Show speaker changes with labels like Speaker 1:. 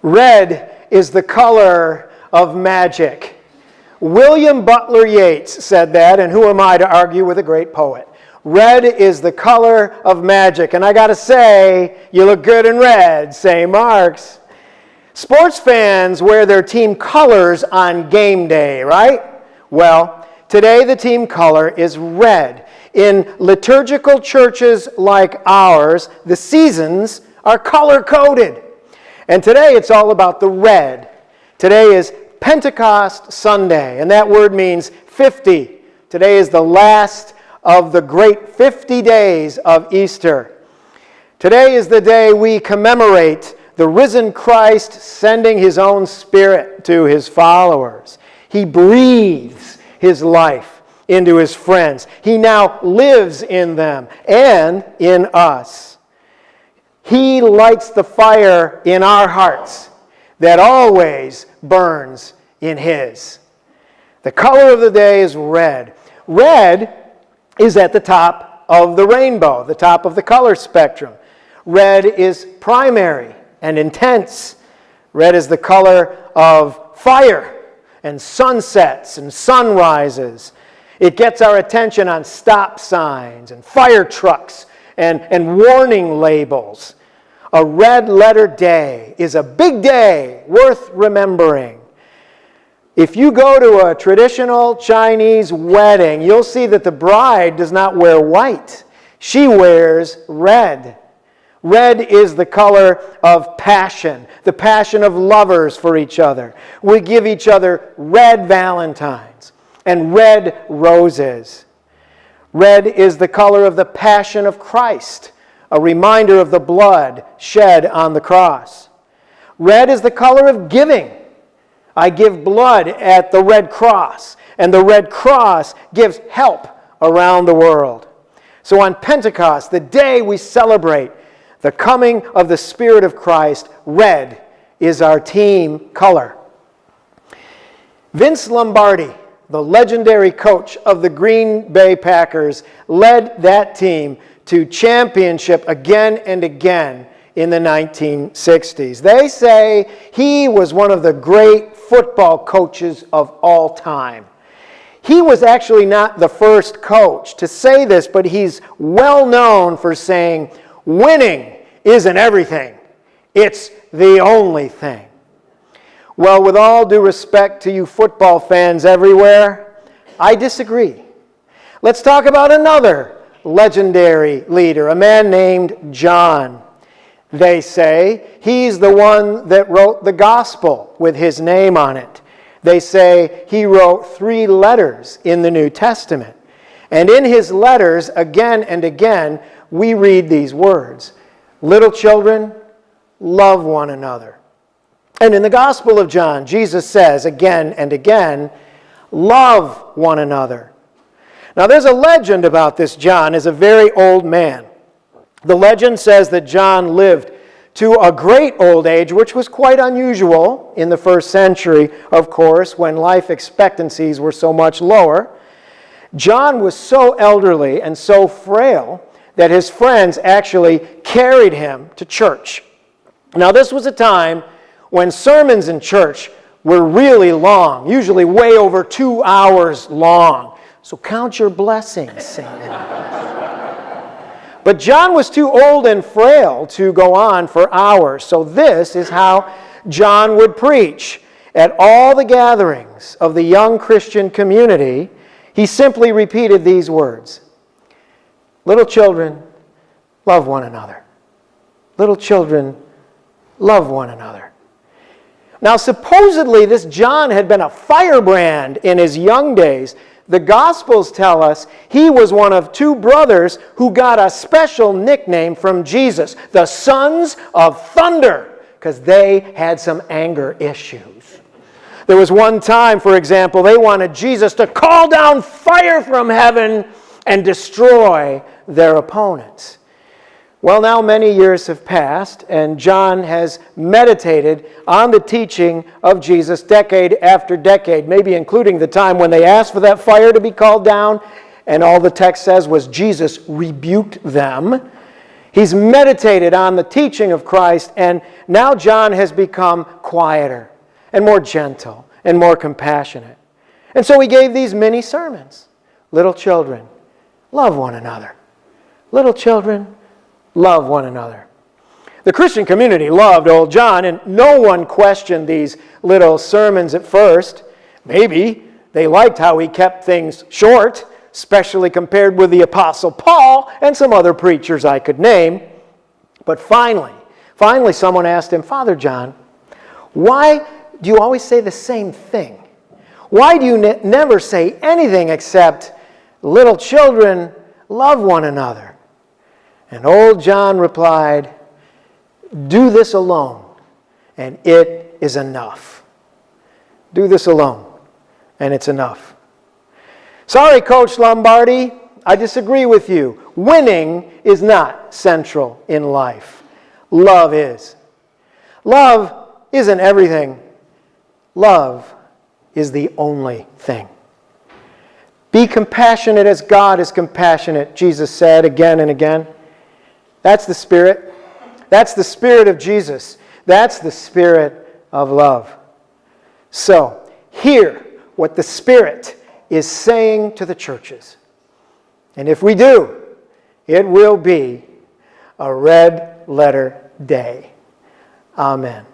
Speaker 1: Red is the color of magic. William Butler Yeats said that, and who am I to argue with a great poet? Red is the color of magic. And I got to say, you look good in red, St. Mark's. Sports fans wear their team colors on game day, right? Well, today the team color is red. In liturgical churches like ours, the seasons are color-coded. And today it's all about the red. Today is Pentecost Sunday, and that word means 50. Today is the last of the great 50 days of Easter. Today is the day we commemorate the risen Christ sending his own Spirit to his followers. He breathes his life into his friends. He now lives in them and in us. He lights the fire in our hearts that always burns in his. The color of the day is red. Red is at the top of the rainbow, the top of the color spectrum. Red is primary and intense. Red is the color of fire and sunsets and sunrises. It gets our attention on stop signs and fire trucks and warning labels. A red-letter day is a big day worth remembering. If you go to a traditional Chinese wedding, you'll see that the bride does not wear white. She wears red. Red is the color of passion, the passion of lovers for each other. We give each other red valentines and red roses. Red is the color of the passion of Christ, a reminder of the blood shed on the cross. Red is the color of giving. I give blood at the Red Cross, and the Red Cross gives help around the world. So on Pentecost, the day we celebrate the coming of the Spirit of Christ, red is our team color. Vince Lombardi, the legendary coach of the Green Bay Packers, led that team to championship again and again in the 1960s. They say he was one of the great football coaches of all time. He was actually not the first coach to say this, but he's well known for saying, winning isn't everything. It's the only thing. Well, with all due respect to you football fans everywhere, I disagree. Let's talk about another legendary leader, a man named John. They say he's the one that wrote the gospel with his name on it. They say he wrote 3 letters in the New Testament. And in his letters, again and again, we read these words: little children, love one another. And in the Gospel of John, Jesus says again and again, love one another. Now there's a legend about this John as a very old man. The legend says that John lived to a great old age, which was quite unusual in the first century, of course, when life expectancies were so much lower. John was so elderly and so frail that his friends actually carried him to church. Now, this was a time when sermons in church were really long, usually way over 2 hours long. So count your blessings, Satan. But John was too old and frail to go on for hours, so this is how John would preach. At all the gatherings of the young Christian community, he simply repeated these words: little children, love one another. Little children, love one another. Now, supposedly this John had been a firebrand in his young days. The Gospels tell us he was one of 2 brothers who got a special nickname from Jesus, the Sons of Thunder, because they had some anger issues. There was one time, for example, they wanted Jesus to call down fire from heaven and destroy their opponents. Well, now many years have passed, and John has meditated on the teaching of Jesus decade after decade, maybe including the time when they asked for that fire to be called down, and all the text says was Jesus rebuked them. He's meditated on the teaching of Christ, and now John has become quieter and more gentle and more compassionate. And so he gave these mini sermons. Little children, love one another. Little children, love one another. The Christian community loved old John, and no one questioned these little sermons at first. Maybe they liked how he kept things short, especially compared with the Apostle Paul and some other preachers I could name. But finally someone asked him, Father John, why do you always say the same thing? Why do you never say anything except, little children, love one another? And old John replied, do this alone, and it is enough. Do this alone, and it's enough. Sorry, Coach Lombardi, I disagree with you. Winning is not central in life. Love is. Love isn't everything. Love is the only thing. Be compassionate as God is compassionate, Jesus said again and again. That's the Spirit. That's the Spirit of Jesus. That's the Spirit of love. So, hear what the Spirit is saying to the churches. And if we do, it will be a red letter day. Amen.